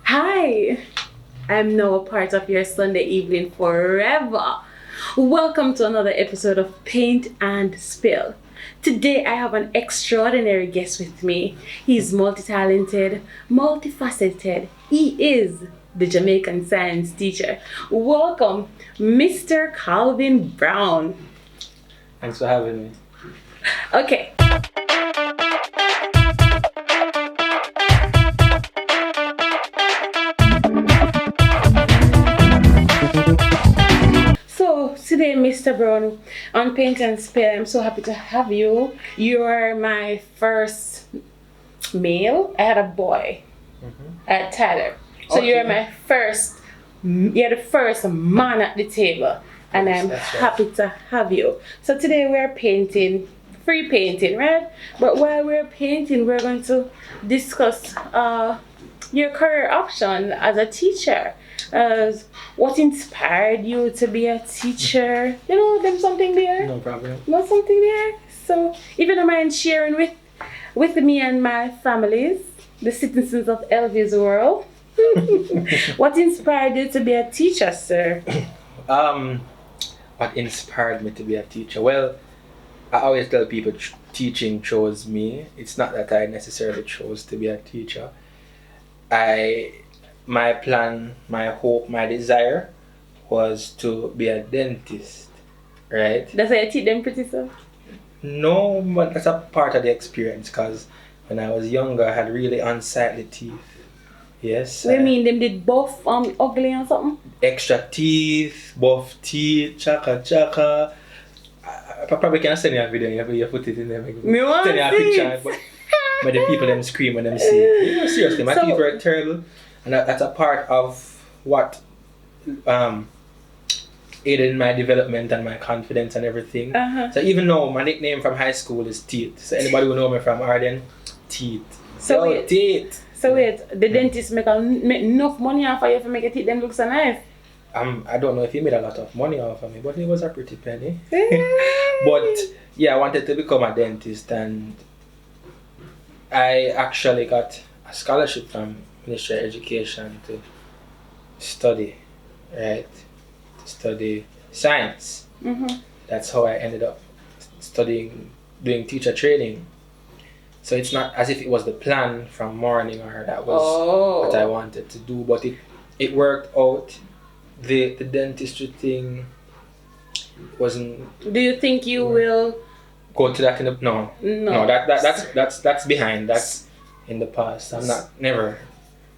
Hi, I'm now a part of your Sunday evening forever. Welcome to another episode of Paint and Spill. Today I have an extraordinary guest with me. He's multi-talented, multifaceted. He is the Jamaican Science Teacher. Welcome, Mr. Kalvin Brown. Thanks for having me. Okay. So today, Mr. Brown, on Paint and Spill, I'm so happy to have you. You are my first male. I had a boy at Tyler. So Okay. you're my first. You're the first man at the table, and Yes, I'm that's right. happy to have you. So today we're painting, free painting, right? But while we're painting, we're going to discuss your career option as a teacher. What inspired you to be a teacher? You know, there's something there. No problem. Not something there. So if you don't mind sharing with me and my families, the citizens of Elvy's world, what inspired you to be a teacher, sir? What inspired me to be a teacher? Well, I always tell people teaching chose me. It's not that I necessarily chose to be a teacher. My plan, my hope, my desire was to be a dentist, right? That's why I teach them pretty so. No, but that's a part of the experience because when I was younger, I had really unsightly teeth. Yes. What do you mean them did both ugly or something? Extra teeth, buff teeth, chaka. I probably can send you a video and you put it in there. Me want Send you a see picture. it. But the people them scream when them see it. You know, seriously, my So- teeth were terrible. And that's a part of what aided in my development and my confidence and everything. Uh-huh. So even though my nickname from high school is Teeth. So anybody who know me from Arden, Teeth. So Yo, wait. Teeth. So wait, the dentist make enough money off of you to make your teeth them look so nice. I don't know if he made a lot of money off of me, but it was a pretty penny. But yeah, I wanted to become a dentist, and I actually got a scholarship from Ministry of Education to study, right? To study science. Mm-hmm. That's how I ended up doing teacher training. So it's not as if it was the plan from morning or that was what I wanted to do, but it worked out. The dentistry thing wasn't. Do you think you will? Go to that in the no. That's behind. That's in the past. I'm not never.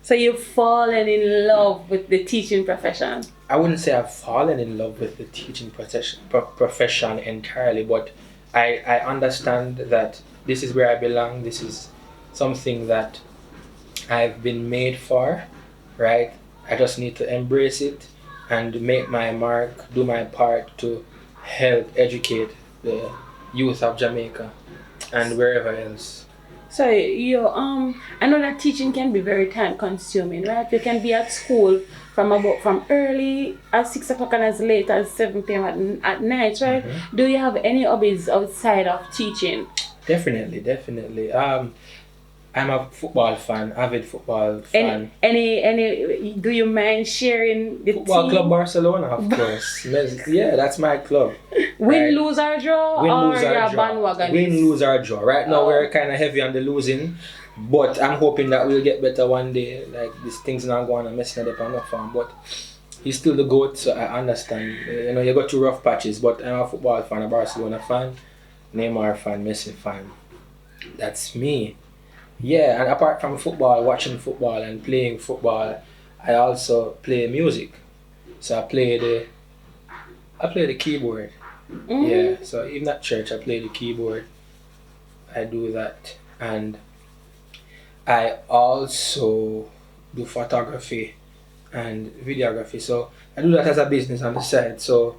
So you've fallen in love with the teaching profession? I wouldn't say I've fallen in love with the teaching profession entirely, but I understand that this is where I belong. This is something that I've been made for, right? I just need to embrace it and make my mark, do my part to help educate the youth of Jamaica and wherever else. So I know that teaching can be very time consuming, right? You can be at school from early at 6 o'clock and as late as 7 p.m. at night, right? Mm-hmm. Do you have any hobbies outside of teaching? Definitely. I'm a football fan, avid football fan. Any do you mind sharing the Football team? Club Barcelona, of course. Yeah, that's my club. Win, Right. lose or draw, Win, or lose, or your draw. bandwagon? Win, lose, or draw. Right now, Oh. we're kind of heavy on the losing, but I'm hoping that we'll get better one day. Like, these things not going to mess up on the farm, but he's still the GOAT, so I understand. You know, you go through rough patches, but I'm a football fan, a Barcelona fan, Neymar fan, Messi fan. That's me. Yeah, and apart from football, watching football and playing football, I also play music. So I play the keyboard. Mhm. Yeah, so even at church, I play the keyboard. I do that, and I also do photography and videography. So I do that as a business on the side. So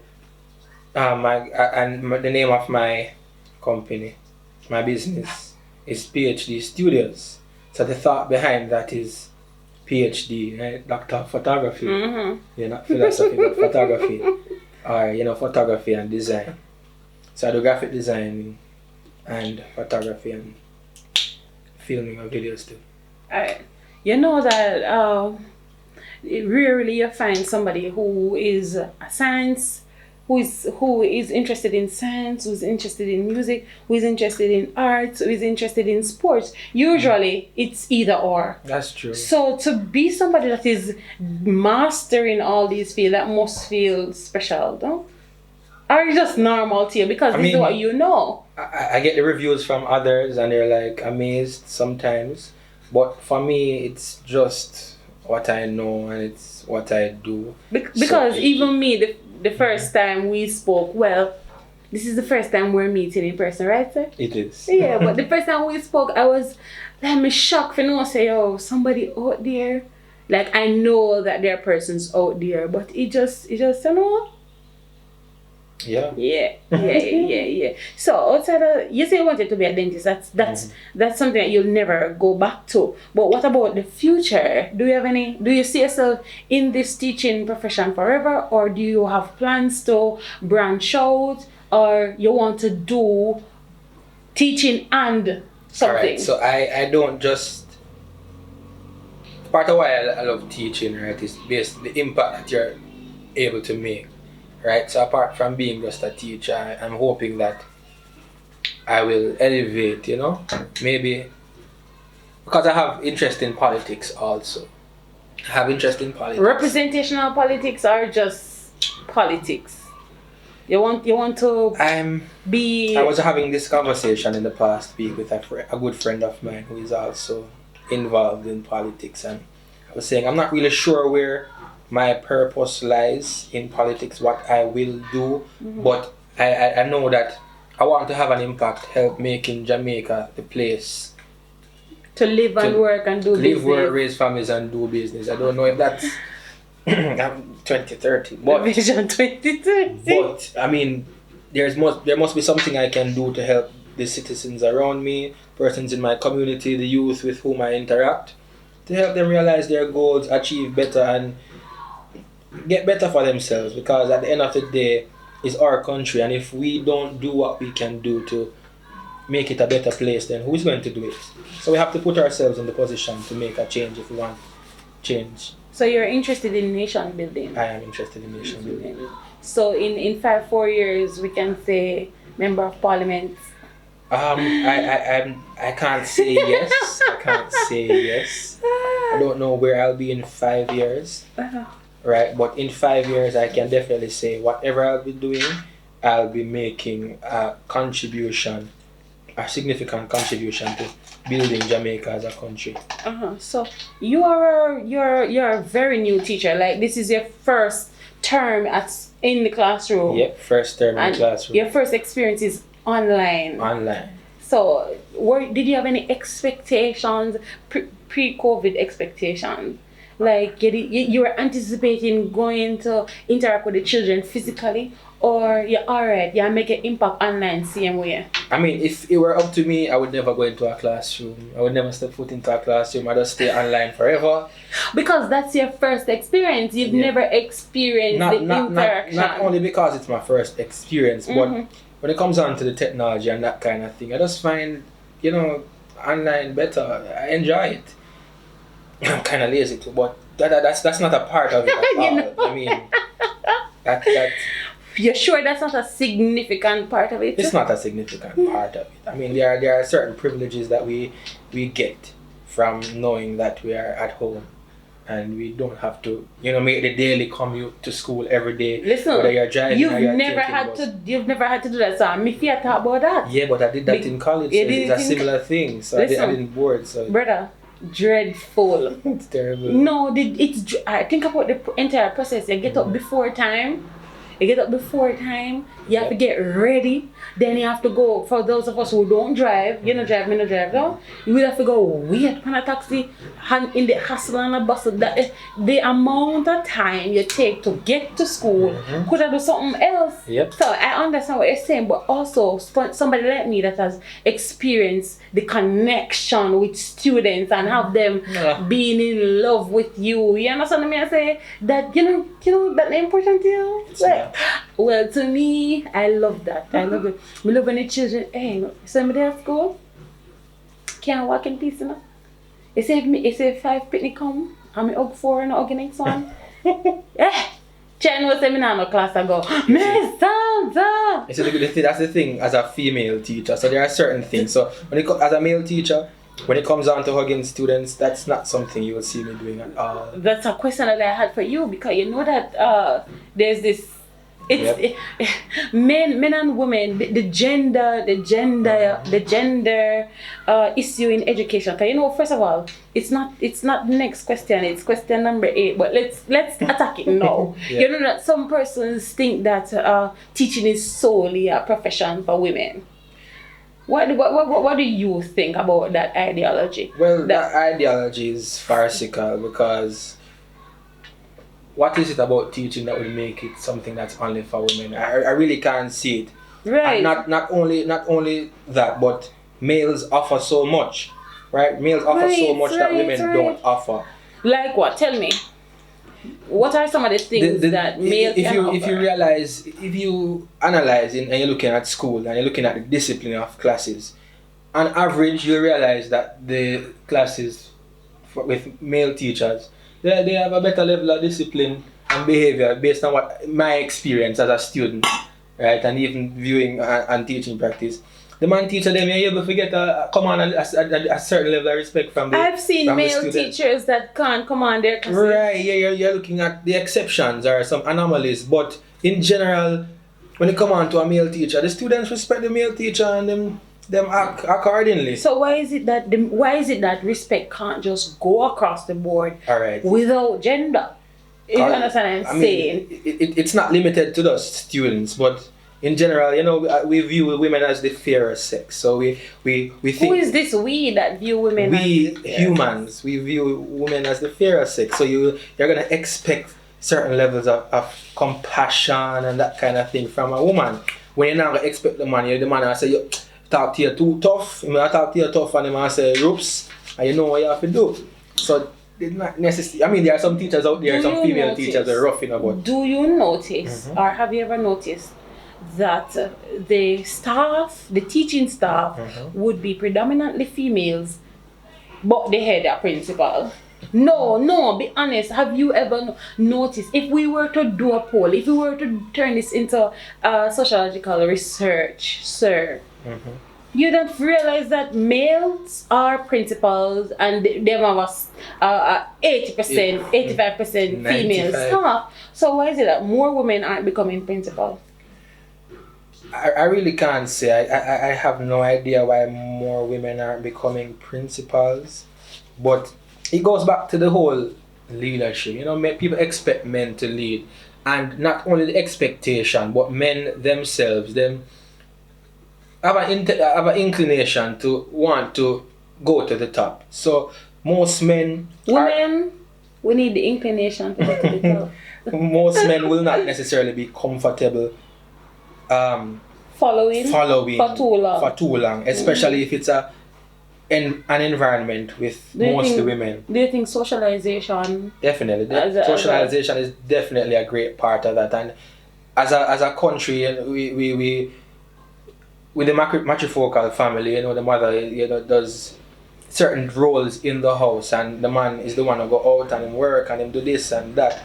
the name of my company, my business, is PhD Studios. So the thought behind that is PhD, right? Doctor of Photography. Mm-hmm. You're not philosophy, but photography. Or, photography and design. So I do graphic design and photography and filming of videos too. You know that rarely you find somebody who is a science, who is interested in science, who's interested in music, who is interested in arts, who is interested in sports. Usually it's either or. That's true. So to be somebody that is mastering all these fields, that must feel special, no? Or just normal to you because this is what you know. I get the reviews from others and they're like amazed sometimes. But for me, it's just what I know and it's what I do. Because even me, the first time we spoke, well, this is the first time we're meeting in person, right, sir? It is. Yeah, but the first time we spoke, I was like, shocked for no say, oh, somebody out there. Like, I know that there are persons out there, but it just, you know. Yeah. Yeah. So outside of, you say you wanted to be a dentist. That's something that you'll never go back to. But what about the future? Do you see yourself in this teaching profession forever, or do you have plans to branch out, or you want to do teaching and something? Alright, so I don't just, part of why I love teaching, right, is based the impact that you're able to make. Right, so apart from being just a teacher, I'm hoping that I will elevate, maybe because I have interest in politics also. I have interest in politics. Representational politics or just politics? You want to be... I was having this conversation in the past week with a good friend of mine who is also involved in politics, and I was saying I'm not really sure where my purpose lies in politics, what I will do, but I know that I want to have an impact, help making Jamaica the place to live and work and do business. Live, work, raise families and do business. I don't know if that's 2030, but Vision 2030. But I mean, there must be something I can do to help the citizens around me, persons in my community, the youth with whom I interact, to help them realize their goals, achieve better, and get better for themselves, because at the end of the day, it's our country, and if we don't do what we can do to make it a better place, then who's going to do it? So we have to put ourselves in the position to make a change if we want change. So you're interested in nation building? I am interested in nation building. So in 4 years, we can say member of parliament? I can't say yes. I can't say yes. I don't know where I'll be in 5 years. Right, but in 5 years I can definitely say whatever I'll be doing, I'll be making a contribution, a significant contribution to building Jamaica as a country. So you're a very new teacher. Like, this is your first term in the classroom. Yep, first term in the classroom. Your first experience is online. So, did you have any expectations, pre-COVID expectations? Like, you were anticipating going to interact with the children physically, or you're alright, you make an impact online same way? I mean, if it were up to me, I would never go into a classroom. I would never step foot into a classroom. I'd just stay online forever. Because that's your first experience. You've never experienced the interaction. Not only because it's my first experience, but when it comes down to the technology and that kind of thing, I just find, online better. I enjoy it. I'm kind of lazy too, but that's not a part of it at all. I mean, that you're sure that's not a significant part of it? It's not a significant part of it. I mean, there are certain privileges that we get from knowing that we are at home and we don't have to, make the daily commute to school every day. Listen, whether you're driving you've never had to do that. So I'm if you talk about that. Yeah, but I did that in college. So it's a similar thing. So listen, I didn't board. So brother, dreadful. It's terrible. No, I think about the entire process. You get up before time. You have to get ready. Then you have to go, for those of us who don't drive, you don't drive, me no drive, no? You will have to go wait for a taxi in the hustle and the bustle. The amount of time you take to get to school could have done something else. Yep. So I understand what you're saying, but also somebody like me that has experienced the connection with students and have them being in love with you. You understand me? I say that that important to you. Well, to me, I love that. I love it. I love when the children, hey, somebody at school can't walk in peace, You say 5 picnic come, I'm hug 4 and hug next one. Chen was seminar no class ago. Miss Soltau. That's the thing as a female teacher. So there are certain things. So as a male teacher, when it comes down to hugging students, that's not something you will see me doing at all. That's a question that I had for you, because you know that there's this. Men and women, the gender issue in education. Because you know, first of all, it's not the next question. It's question number 8. But let's attack it now. Yeah. You know that some persons think that teaching is solely a profession for women. What do you think about that ideology? Well, that ideology is farcical, because what is it about teaching that will make it something that's only for women? I really can't see it. Right. And not only that, but males offer so much, right? Males offer so much that women don't offer. Like what? Tell me. What are some of the things that males can offer? If you analyze and you're looking at school and you're looking at the discipline of classes, on average you realize that the classes with male teachers, they have a better level of discipline and behavior based on what my experience as a student, right, and even viewing and teaching practice. The man teacher, them, you're able to get a certain level of respect from the I've seen from male the student. teachers that can't command their classes. Right, yeah, you're looking at the exceptions or some anomalies, but in general, when it comes on to a male teacher, the students respect the male teacher and them act accordingly. So why is it that respect can't just go across the board Alright. without gender? You understand what I'm saying? It's not limited to those students, but in general, you know, we view women as the fairer sex. So we think. Who is this we that view women as the fairer humans, sex? we view women as the fairer sex. So you're gonna expect certain levels of compassion and that kind of thing from a woman. When you're not gonna expect the man I say, you talk to you too tough. I talk to you tough, and the man say, "Oops," and you know what you have to do. So it's not necessary. I mean, there are some teachers out there, some female teachers are rough in about. Do you notice, or have you ever noticed, that the teaching staff would be predominantly females, but they had a principal? No, be honest. Have you ever noticed, if we were to do a poll, if we were to turn this into sociological research, sir, you don't realize that males are principals and them of us 80%, 85% female staff. So why is it that more women aren't becoming principals? I really can't say. I have no idea why more women aren't becoming principals, but it goes back to the whole leadership. You know, people expect men to lead, and not only the expectation, but men themselves, them have an inclination to want to go to the top. So most men, we need the inclination to go to the top. Most men will not necessarily be comfortable following for too long, especially if it's an environment with mostly women. Do you think socialization? Definitely, socialization is definitely a great part of that. And as a country, we with the matrifocal family, you know, the mother, you know, does certain roles in the house, and the man is the one who go out and him work and him do this and that.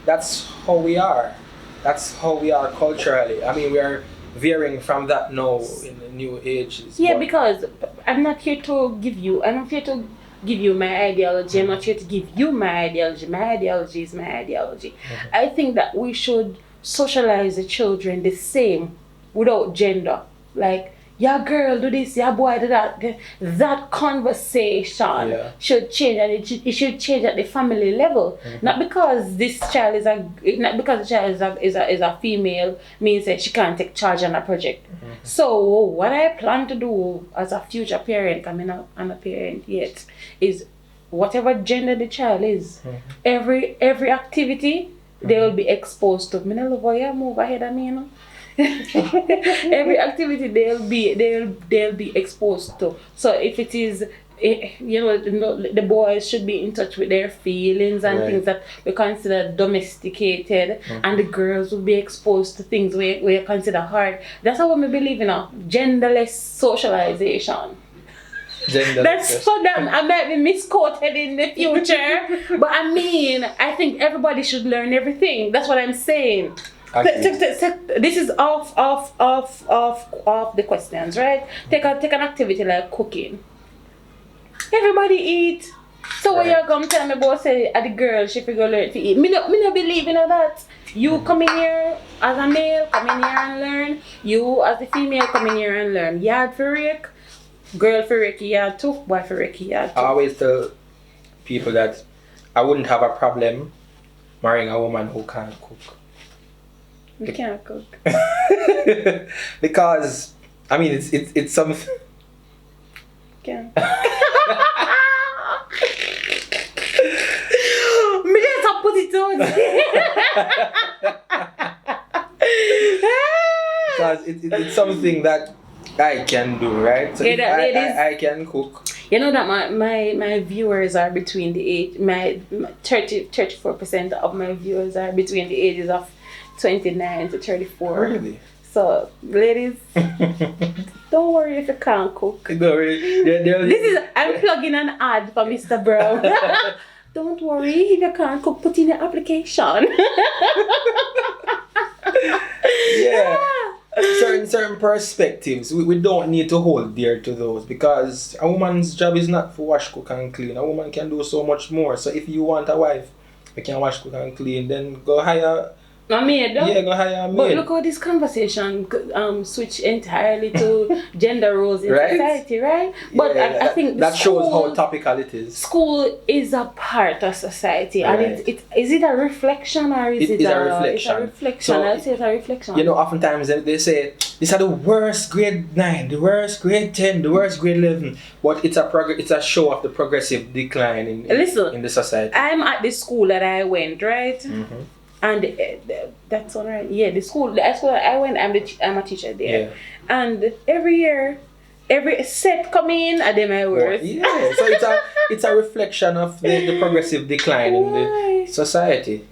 That's how we are. That's how we are culturally. I mean, we are veering from that now in the new ages. Yeah, because I'm not here to give you my ideology. I'm not here to give you my ideology. My ideology is my ideology. I think that we should socialize the children the same without gender. Like, yeah, girl, do this, yeah, boy, do that. That conversation should change, and it should change at the family level. Not because the child is a female means that she can't take charge on a project. So what I plan to do as a future parent, I'm not a parent yet, is whatever gender the child is, every activity they will be exposed to. Me no love how you move ahead of me, you know. Every activity they'll be exposed to. So if it is, you know, the boys should be in touch with their feelings and things that we consider domesticated, and the girls will be exposed to things we consider hard. That's how we believe in a genderless socialization. Gender That's for them. I might be misquoted in the future, but I mean, I think everybody should learn everything. That's what I'm saying. This is off the questions, right? Take an activity like cooking. Everybody eat. So when you come tell me about say the girl she figure learn to eat. Me no believe in that. You come in here as a male, come in here and learn. You as a female come in here and learn. Yard for rake, girl for rake yard too, boy for rake yard too. I always tell people that I wouldn't have a problem marrying a woman who can't cook. We can't cook. Because I mean it's something. Can. Me just put it on. Because it's something that I can do, right? So if I can cook. You know that my viewers are between the age, my 34% of my viewers are between the ages of 29 to 34. Really? So, ladies, don't worry if you can't cook. Don't worry. I'm plugging an ad for Mr. Brown. Don't worry if you can't cook, put in your application. Yeah. Certain perspectives, we don't need to hold dear to those, because a woman's job is not for wash, cook and clean. A woman can do so much more. So if you want a wife who can wash, cook and clean, then go hire a maid, though? Yeah, go hire a maid. But look how this conversation switch entirely to gender roles in society, right? But yeah, I think that shows how topical it is. School is a part of society, right. And is it a reflection or is it a reflection? It's a reflection. So, I'll say it's a reflection. You know, oftentimes they say these are the worst grade 9, the worst grade 10, the worst grade 11. But it's a show of the progressive decline in the society. I'm at the school that I went, right? Mm-hmm. And that's all right. Yeah, the school that I went, I'm a teacher there. Yeah. And every year, every set come in, and then my words. Yeah, so it's a reflection of the progressive decline in the society.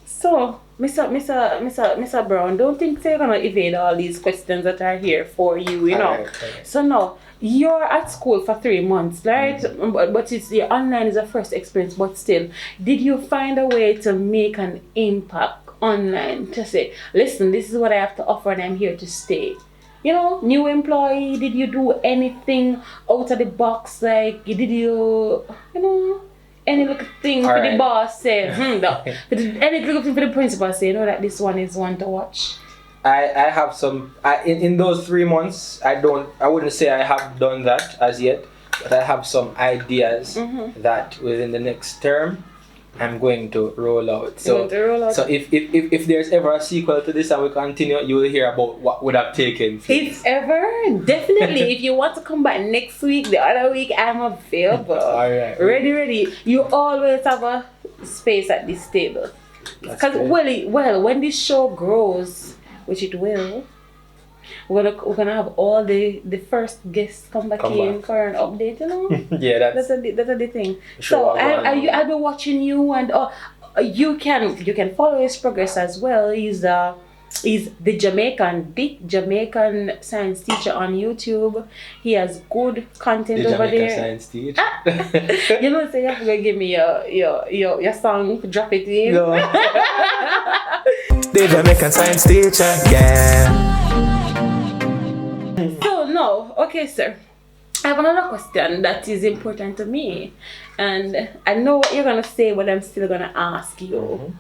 So, Mr. Brown, don't think you're gonna evade all these questions that are here for you, you know. All right. So now, you're at school for 3 months, right? Mm-hmm. But it's your online is a first experience, but still, did you find a way to make an impact online to say, listen, this is what I have to offer and I'm here to stay? You know, new employee, did you do anything out of the box? Like, did you know, any little thing for the boss say, any little thing for the principal say, you know, that this one is one to watch? I have some in those 3 months. I wouldn't say I have done that as yet, but I have some ideas that within the next term I'm going to roll out. So if there's ever a sequel to this and we continue, you will hear about what would have taken place. If ever, definitely. If you want to come back next week, the other week, I'm available. All right. Ready. You always have a space at this table. Because well, when this show grows, which it will, we're gonna have all the first guests come back for an update, you know. Yeah, that's the thing. Sure, so I'll be watching you, and you can follow his progress as well. He's the Jamaican Science Teacher on YouTube. He has good content over there. Jamaican Science Teacher. You know, so you have to give me your song, drop it in. No. The Jamaican Science Teacher, yeah. So no, okay, sir. I have another question that is important to me, and I know what you're gonna say, but I'm still gonna ask you. Mm-hmm.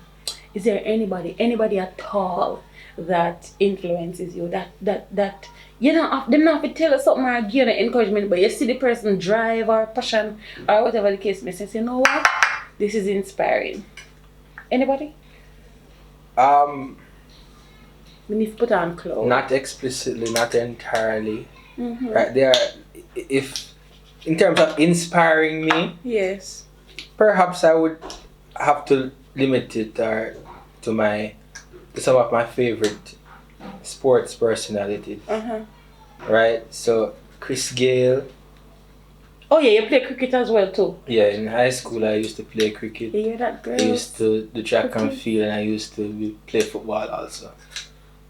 Is there anybody at all that influences you? That you know, they not have to tell us something or give you encouragement, but you see the person drive or passion or whatever the case may say. You know what? This is inspiring. Anybody? We need to put on clothes. Not explicitly, not entirely. Mm-hmm. Right there, if in terms of inspiring me, yes, perhaps I would have to limit it to some of my favorite sports personalities. Right, so Chris Gale. Oh yeah, you play cricket as well too. Yeah, in high school I used to play cricket. Yeah, that girl. I used to do track and field, and I used to play football also.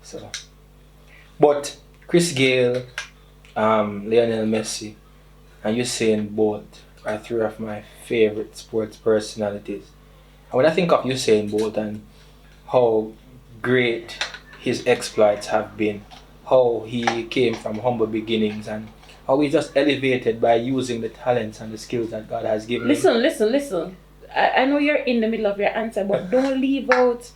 So, but Chris Gale, Lionel Messi, and Usain Bolt are three of my favorite sports personalities. And when I think of Usain Bolt and how great his exploits have been, how he came from humble beginnings, and how he just elevated by using the talents and the skills that God has given him. Listen. I know you're in the middle of your answer, but don't leave out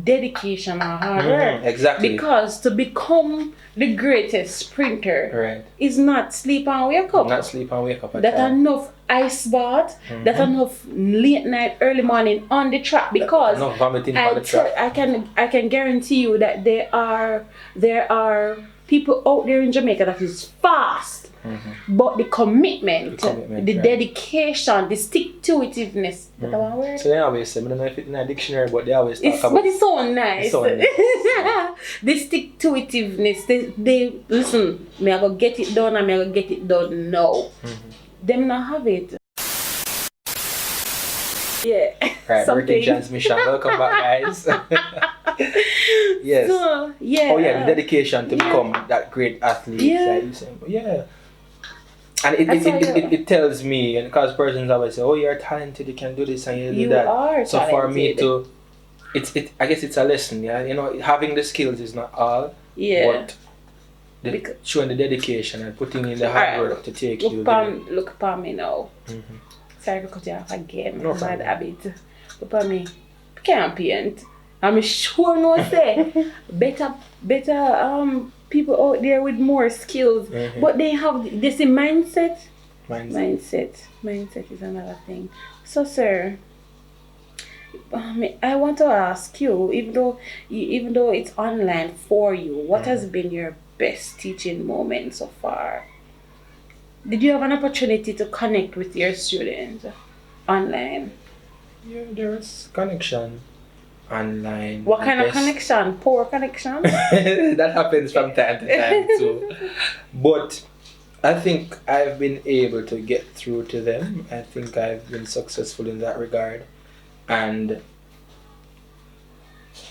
dedication or hard work. Exactly. Because to become the greatest sprinter is not sleep and wake up. Not sleep and wake up at That all. enough ice bath, that enough late night, early morning on the track, because Enough vomiting on the track. I can guarantee you that there are people out there in Jamaica that is fast. But the commitment, the dedication, the stick-to-itiveness. That's one word. So they always say, I don't know if it's in a dictionary, but they always talk about. But it's so nice. It's so nice. The stick-to-itiveness. They listen. Me I go get it done, and me I go get it done now. Them not have it. Yeah. Right, working transmission. Welcome back, guys. Yes. So, yeah. Oh yeah, the dedication to become that great athlete. Yeah. Like you saying. But yeah. And it tells me, and because persons always say, oh, you're talented, you can do this and you do that. Are so talented. For me to, I guess it's a lesson, yeah. You know, having the skills is not all. Yeah. But showing the dedication and putting in the hard work to take you there. Look upon me now. Sorry to cut you off again. No bad habit. Look upon me. Can't paint. I'm sure no say better people out there with more skills, but they have this mindset. Mindset is another thing. So, sir, I want to ask you, even though it's online for you, what has been your best teaching moment so far? Did you have an opportunity to connect with your students online? Yeah, there's connection online. What kind of connection? Poor connection? That happens from time to time too. But I think I've been able to get through to them. I think I've been successful in that regard. And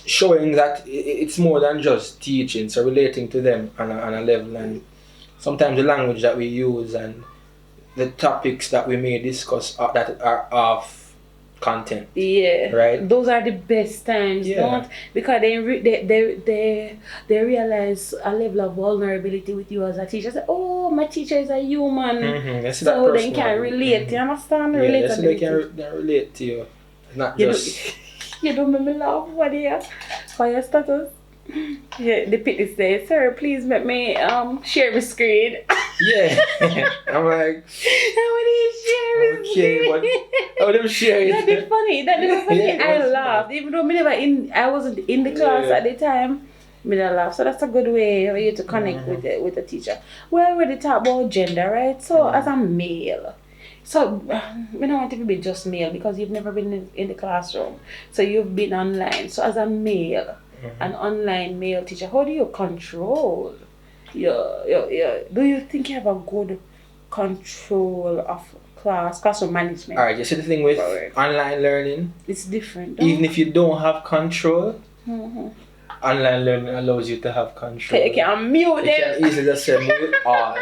showing that it's more than just teaching, so relating to them on a level, and sometimes the language that we use and the topics that we may discuss that are off content. Yeah. Right? Those are the best times, don't? Because they realize a level of vulnerability with you as a teacher. Say, oh, my teacher is a human. So they can relate. You understand? Yeah, so they can relate to you. Not just... You don't make me laugh, what do you? For your status? Yeah, the pity says, sir, please make me share my screen. Yeah. I'm like, how would you share my screen? But I would share it. That'd be funny. Yeah, I laughed. Even though I wasn't in the class at the time, I laughed. So that's a good way for you to connect with the teacher. We already talked about gender, right? So as a male, so we don't want to be just male because you've never been in the classroom. So you've been online. So as a male, an online male teacher, how do you control do you think you have a good control of classroom management? Alright, you see the thing with online learning? It's different. Even if you don't have control, online learning allows you to have control. You can mute them. You can easily just say mute all.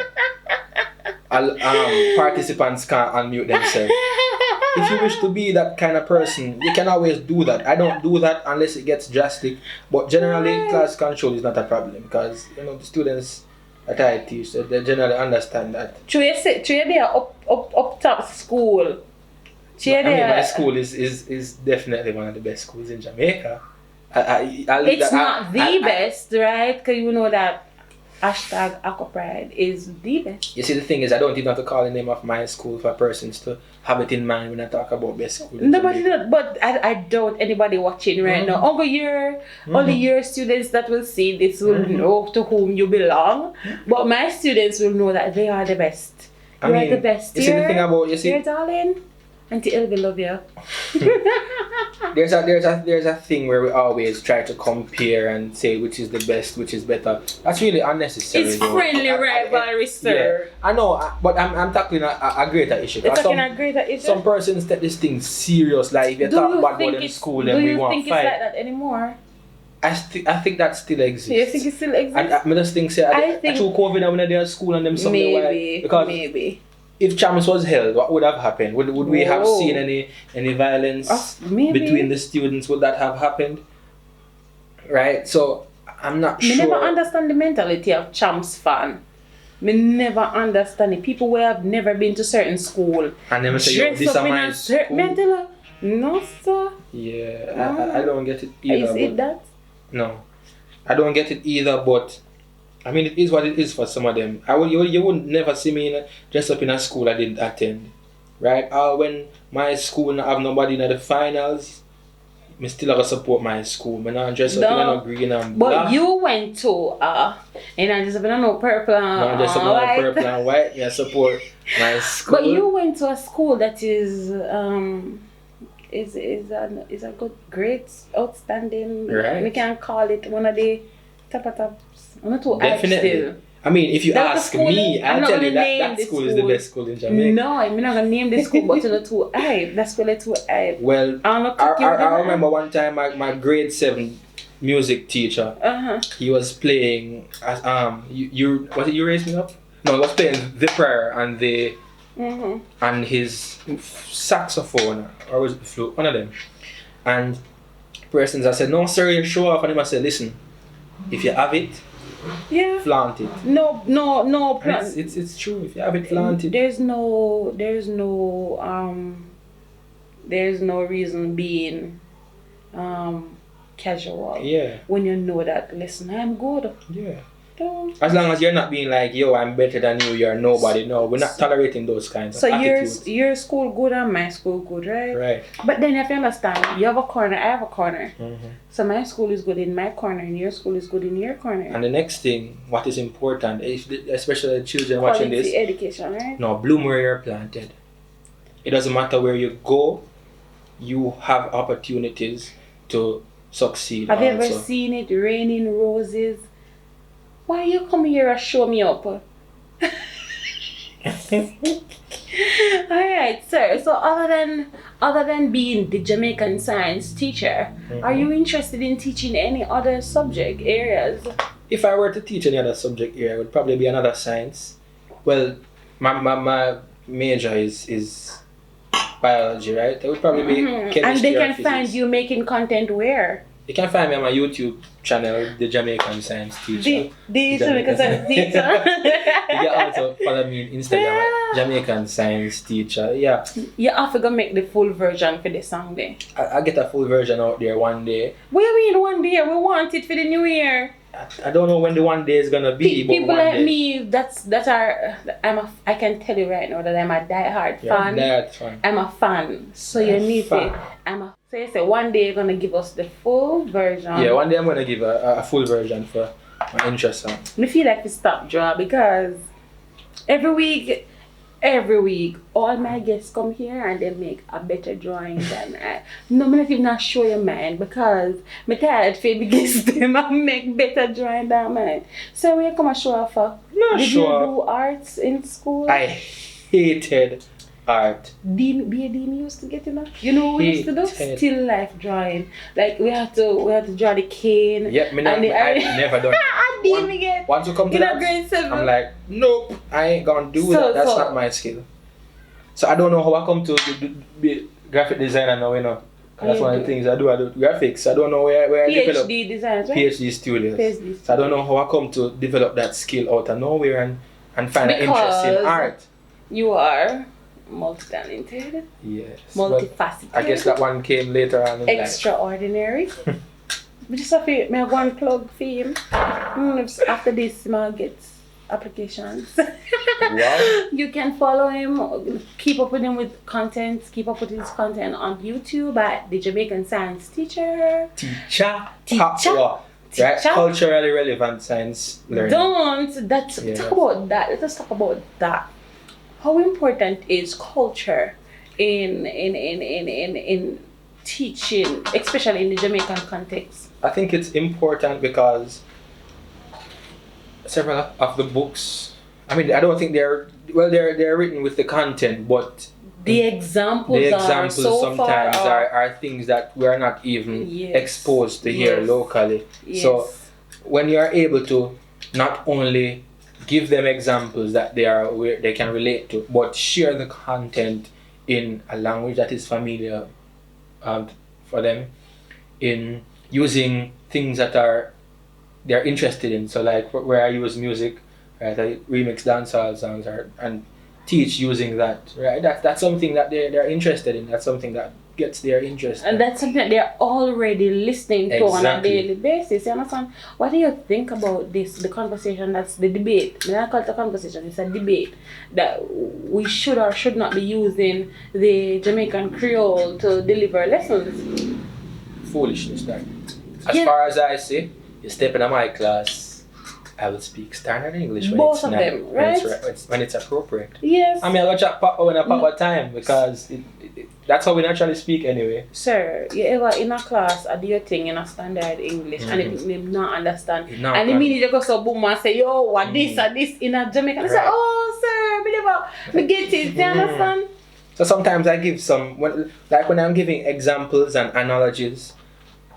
Participants can't unmute themselves. If you wish to be that kind of person, you can always do that. I don't do that unless it gets drastic. But generally, class control is not a problem because the students that I teach, they generally understand that. They are up top school. My school is definitely one of the best schools in Jamaica. It's not the best, right? Because you know that #AquaPride is the best. You see, the thing is, I don't even have to call the name of my school for persons to have it in mind when I talk about best school. No, but I doubt anybody watching right now. Only your students that will see this will know to whom you belong. But my students will know that they are the best. You are the best. You see the thing about your darling. Auntie Elvy love you. There's a thing where we always try to compare and say which is the best, which is better. That's really unnecessary. It's friendly rivalry, sir. Yeah, I know, but I'm tackling a greater issue. You're talking a greater issue? Some persons take this thing serious. Like if you talk about them in school, then we want fight. Do you think it's like that anymore? I think that still exists. You think it still exists? I just think through COVID and when they're at school and them something maybe. if champs was held, what would have happened? Would we have Whoa. seen any violence Maybe. between the students? Would that have happened? Right. So I'm not Me sure. never understand the mentality of champs fan. Me never understand it. People who have never been to certain school. And then say, yo, dress this up is in my a certain school. mental. No, sir. Yeah, I don't get it either. Is it that? No, I don't get it either. But I mean, it is what it is for some of them. You would never see me dressed up in a school I didn't attend, right? Or when my school not have nobody in the finals, me still have to support my school. Me not dress up in no green and black. But you went to and I just no purple and No, just up white. in purple and white. Yeah, support my school. But you went to a school that is a good, great, outstanding. Right. We can call it one of the tops. One or two Definitely. still. I mean, if you That's ask the school me, I'm I'll not tell you gonna name that the school is the school. best school in Jamaica. No, I'm not gonna name the school, but it's too high. That's really too high. Well, I remember one time my grade 7 music teacher, he was playing as you was it You Raise Me Up? No, he was playing the prayer and the and his saxophone, or was it the flute? One of them. And persons I said, no sir, you show off, and him I said, listen, if you have it, Yeah. flaunt it. No plan. It's true. If you have it, flaunt it. There's no reason being casual. Yeah. When you know that, listen, I'm good. Yeah. Don't. As long as you're not being like, yo, I'm better than you, you're nobody. No, we're not tolerating those kinds So of attitudes. your school good and my school good, right? Right. But then you have to understand, you have a corner, I have a corner. Mm-hmm. So my school is good in my corner and your school is good in your corner. And the next thing, what is important, especially the children watching Quality this, education, right? no, bloom where you're planted. It doesn't matter where you go, you have opportunities to succeed. Have you ever also. seen it raining roses? Why you come here and show me up? Alright, sir. So other than being the Jamaican Science Teacher, are you interested in teaching any other subject areas? If I were to teach any other subject area, it would probably be another science. Well, my major is biology, right? It would probably be chemistry. And they or can physics. find you making content where? You can find me on my YouTube channel, the Jamaican Science Teacher. The Jamaican Science Teacher. You can also follow me on Instagram at Jamaican Science Teacher. Yeah. You have to go make the full version for the song there. I'll get a full version out there one day. What do you mean one day? We want it for the new year. I don't know when the one day is gonna be, but People one like day. me, I can tell you right now that I'm a diehard fan. That's fine. I'm a fan, so you need fan. to. So you say one day you're gonna give us the full version. Yeah, one day I'm gonna give a full version for my interest song. Me feel like we stop draw because every week, all my guests come here and they make a better drawing than I. No, I'm not even show your mind because I'm tired for the guests them and make better drawing than mine. So when you come and show off, did you do arts in school? I hated art. Dean used to get enough. You know what we used to do? Hated. Still life drawing. Like we had to draw the cane. Yep, I never done it. Dean again. Once you come to In a that, grade 7. I'm like, nope, I ain't gonna do that. That's not my skill. So I don't know how I come to be graphic designer now, you know. 'Cause that's one of the things I do graphics. I don't know where I develop PhD designs, right? PhD studios. PhD. So I don't know how I come to develop that skill out of nowhere and find an interest in Because art. You are multi-talented, Yes. multifaceted. I guess that one came later on in life. extraordinary. We just have to make one plug for him. After this, I'll get applications. Wow. You can follow him, keep up with him with content, keep up with his content on YouTube at the Jamaican Science Teacher. Teacher. Teacher. Right? Teacher. Culturally relevant science learning. Talk about that. Let us talk about that. How important is culture in teaching, especially in the Jamaican context? I think it's important because several of the books, I mean, I don't think they're written with the content, but The examples so sometimes far are things that we are not even Yes. exposed to here Yes. locally. Yes. So when you are able to not only give them examples that they can relate to, but share the content in a language that is familiar for them, in using things that they're interested in. So like where I use music, right, I remix dancehall songs and teach using that, right? That's something that they're interested in. That's something that gets their interest. And that's something that they're already listening to on a Exactly. daily basis. You understand? What do you think about this? The conversation, that's the debate. I call it a conversation, it's a debate that we should or should not be using the Jamaican Creole to deliver lessons. Foolishness, that. As Yeah. far as I say, you step into my class, I will speak standard English when Both it's of not- them, when right? when it's appropriate. Yes. I mean, I go chat papa when I papa time because that's how we naturally speak anyway. Sir, you ever in a class do your thing in a standard English and if them not understand It not and the can- minute you go so boom and say, yo, what this or this in a Jamaican, they say, Right. oh sir, me get it, you understand? So sometimes I give when I'm giving examples and analogies,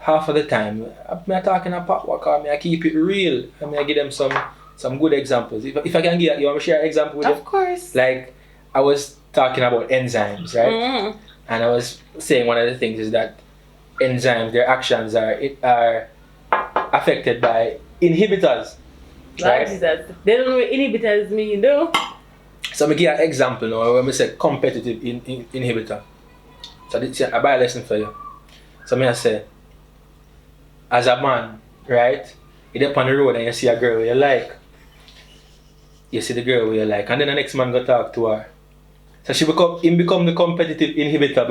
half of the time I'm talking about what I keep it real. I give them some good examples. If I can give you want me to share an example with you? Of course. Like I was talking about enzymes, right? Mm. And I was saying one of the things is that enzymes, their actions are affected by inhibitors, Right? right? They don't know what inhibitors mean, though. So I give you an example now when we say competitive inhibitor. So this is a bio lesson for you. So I say, as a man, right? You get on the road and you see a girl you like. You see the girl you like, and then the next man go talk to her. So him become the competitive inhibitor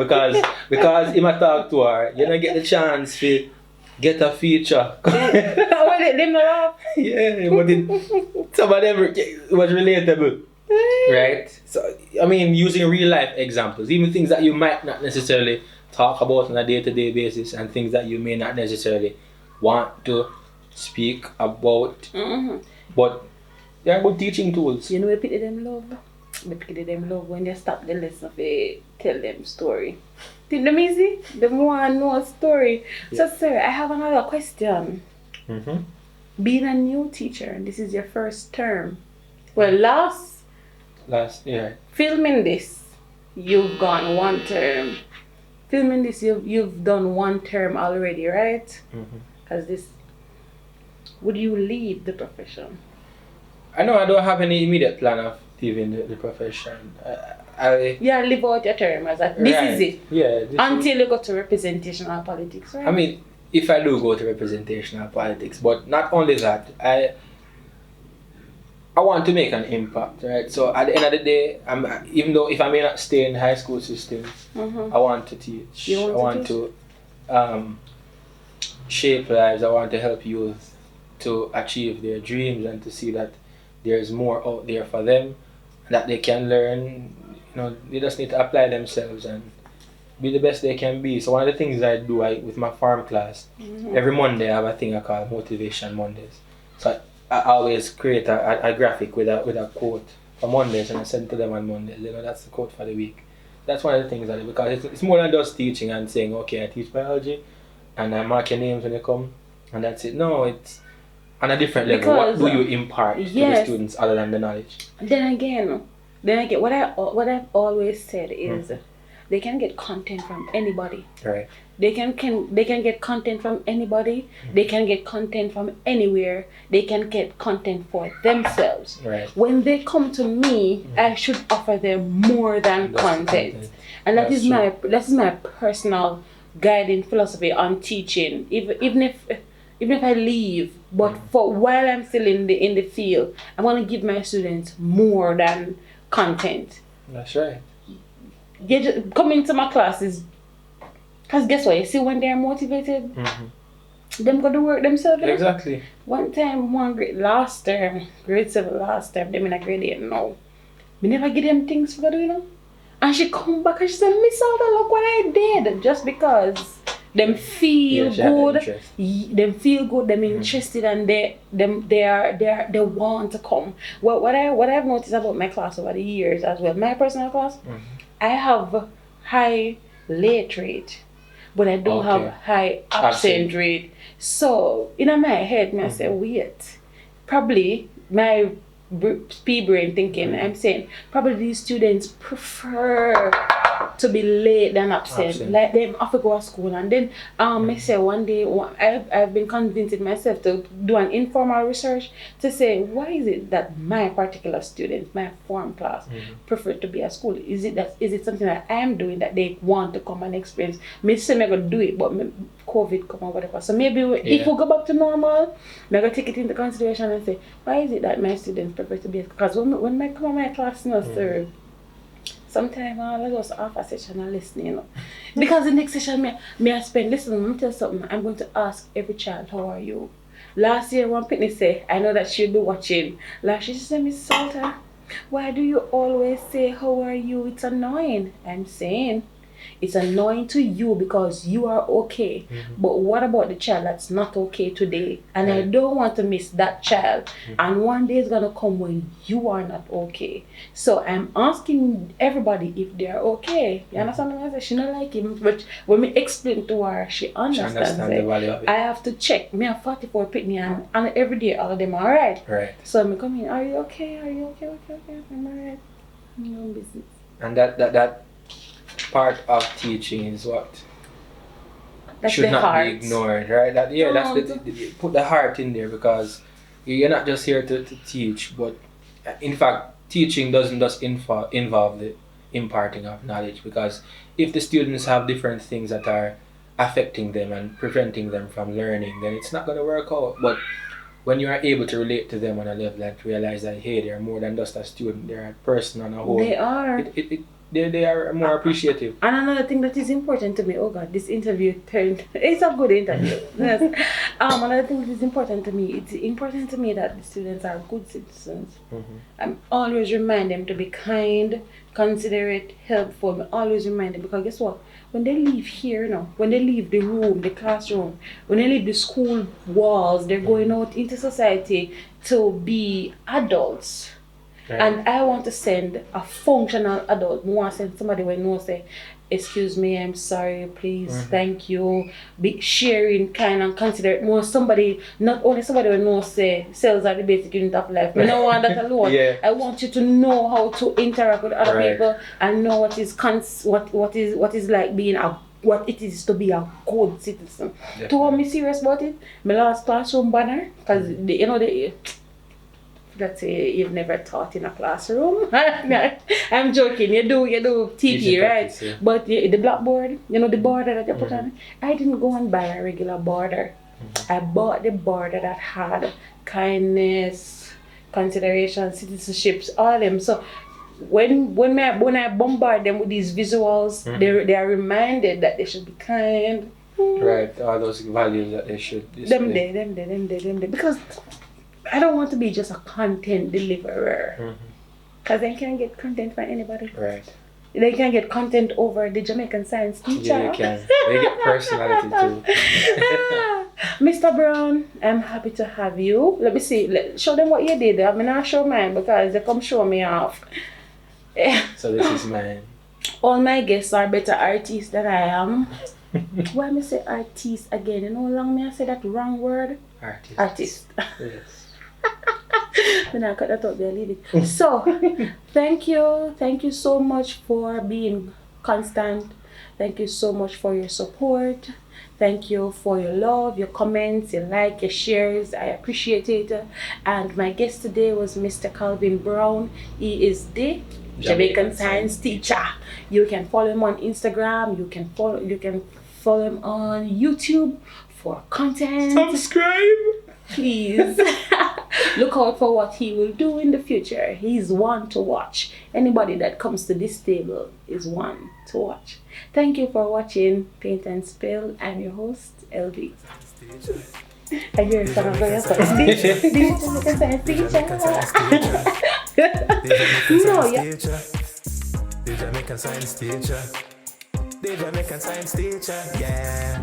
because him a talk to her, you don't get the chance to get a feature. Them not laugh. Yeah, but some of them it was relatable, right? So I mean, using real life examples, even things that you might not necessarily talk about on a day-to-day basis, and things that you may not necessarily want to speak about, Mm-hmm. but they're good teaching tools. You know what pity them love? They pity them love when they stop the lesson they tell them story. Think them easy? They want to know a story. So sir, I have another question. Mm-hmm. Being a new teacher, and this is your first term. Well, Last year. filming this, you've gone one term. Filming this, you've done one term already, right? Mm-hmm. Because this, would you leave the profession? I know I don't have any immediate plan of leaving the profession. Yeah, live out your term as that. This Right. is it. Yeah. this Until you go to representational politics, right? I mean, if I do go to representational politics, but not only that, I want to make an impact, right? So at the end of the day, even though if I may not stay in the high school system, Mm-hmm. I want to teach. You want I want to shape lives. I want to help youth to achieve their dreams and to see that there's more out there for them, that they can learn. You know, they just need to apply themselves and be the best they can be. So one of the things I do with my farm class, Mm-hmm. every Monday I have a thing I call Motivation Mondays. So I always create a graphic with a quote for Mondays, and I send to them on Mondays. You know, that's the quote for the week. That's one of the things I do, because it's more than just teaching and saying, okay, I teach biology and I mark your names when you come and that's it. No, it's on a different level. Because, What do you impart to the yes. students other than the knowledge? Then again, what I've always said is, they can get content from anybody. Right. They can get content from anybody. They can get content from anywhere. They can get content for themselves. Right. When they come to me, I should offer them more than That's the content. content. And that That's is my personal guiding philosophy on teaching. Even if I leave, but for while I'm still in the field, I want to give my students more than content. That's right. You just come into my classes, because guess what? You see, when they're motivated, them go to work themselves. you know? Exactly. One time, grade 7 last term, them in a grade 8 now. We never give them things for do, you know. And she come back and she said, Miss Soltau, look what I did. Just because them feel Yeah, she had the good, interest. them feel good, them interested, and they want to come. Well, what I've noticed about my class over the years as well, my personal class, I have high late rate, but I don't have high absent rate. So in my head, I say, wait, probably my pea brain thinking. I'm saying probably these students prefer to be late than absent. Like they have to go to school, and then I say one day I've been convincing myself to do an informal research to say why is it that my particular students, my form class, prefer to be at school? Is it something that I'm doing that they want to come and experience? Me say I'm gonna do it, but COVID come or whatever. So maybe if we go back to normal, I'm gonna take it into consideration and say why is it that my students prefer to be at school? Because when I come to my class, sir. Sometimes I just off a session and listen, you know. Because the next session, me I spend, listen, let me tell you something. I'm going to ask every child, how are you? Last year, one Pitney say, I know that she'll be watching. Last year, she said, Miss Soltau, why do you always say, how are you? It's annoying. I'm saying, it's annoying to you because you are okay. But what about the child that's not okay today? And I don't want to miss that child. And one day is going to come when you are not okay. So I'm asking everybody if they are okay. You understand what I say? She not like him. But when we explain to her, she understands the value of it. I have to check. Me have 44 Pitney and every day all of them are alright. Right. So I come in, are you okay? Are you okay? Okay. I'm alright. No business. And that part of teaching is what should not be ignored, right? Put the heart in there, because you're not just here to teach, but in fact, teaching doesn't just involve the imparting of knowledge, because if the students have different things that are affecting them and preventing them from learning, then it's not going to work out. But when you are able to relate to them on a level that realize that, hey, they're more than just a student, they're a person on a whole. They are. They are more appreciative. And another thing that is important to me, oh God, this interview it's a good interview. Yes. Another thing that is important to me, it's important to me that the students are good citizens. I'm always remind them to be kind, considerate, helpful. I always remind them, because guess what? When they leave here, when they leave the room, the classroom, when they leave the school walls, they're going out into society to be adults. Right. And I want to send a functional adult. I want to send somebody who knows, say, excuse me, I'm sorry, please, thank you. Be sharing, kind and considerate. More somebody, not only somebody who knows, say, cells are the basic unit of life. I don't want that alone. I want you to know how to interact with other people and know what is like being what it is to be a good citizen. Definitely. To me serious about it, my last classroom banner, because let's say you've never taught in a classroom. I'm joking. You do TP, right? Practice, yeah. But the blackboard, the border that you put on, I didn't go and buy a regular border. I bought the border that had kindness, consideration, citizenships, all of them. So when I bombard them with these visuals, they are reminded that they should be kind. Right, all those values that they should display. Them. Because I don't want to be just a content deliverer. Because they can't get content from anybody. Right. They can get content over the Jamaican Science Teacha. Yeah, they can. They get personality too. Mr. Brown, I'm happy to have you. Let me see. Show them what you did. I'm not show mine because they come show me off. So this is mine. All my guests are better artists than I am. Why me say artist again? You know how long me I say that wrong word? Artist. Yes. Then I cut that out there, leave it. So, thank you so much for being constant. Thank you so much for your support. Thank you for your love, your comments, your like, your shares. I appreciate it. And my guest today was Mr. Kalvin Brown. He is the Jamaican Science Teacha. You can follow him on Instagram. You can follow him on YouTube for content. Subscribe. Please look out for what he will do in the future. He's one to watch. Anybody that comes to this table is one to watch. Thank you for watching Paint and Spill. I'm your host, Elvy. And you're a fan of your Jamaican Science Teacher. The Jamaican Science Teacher, yeah.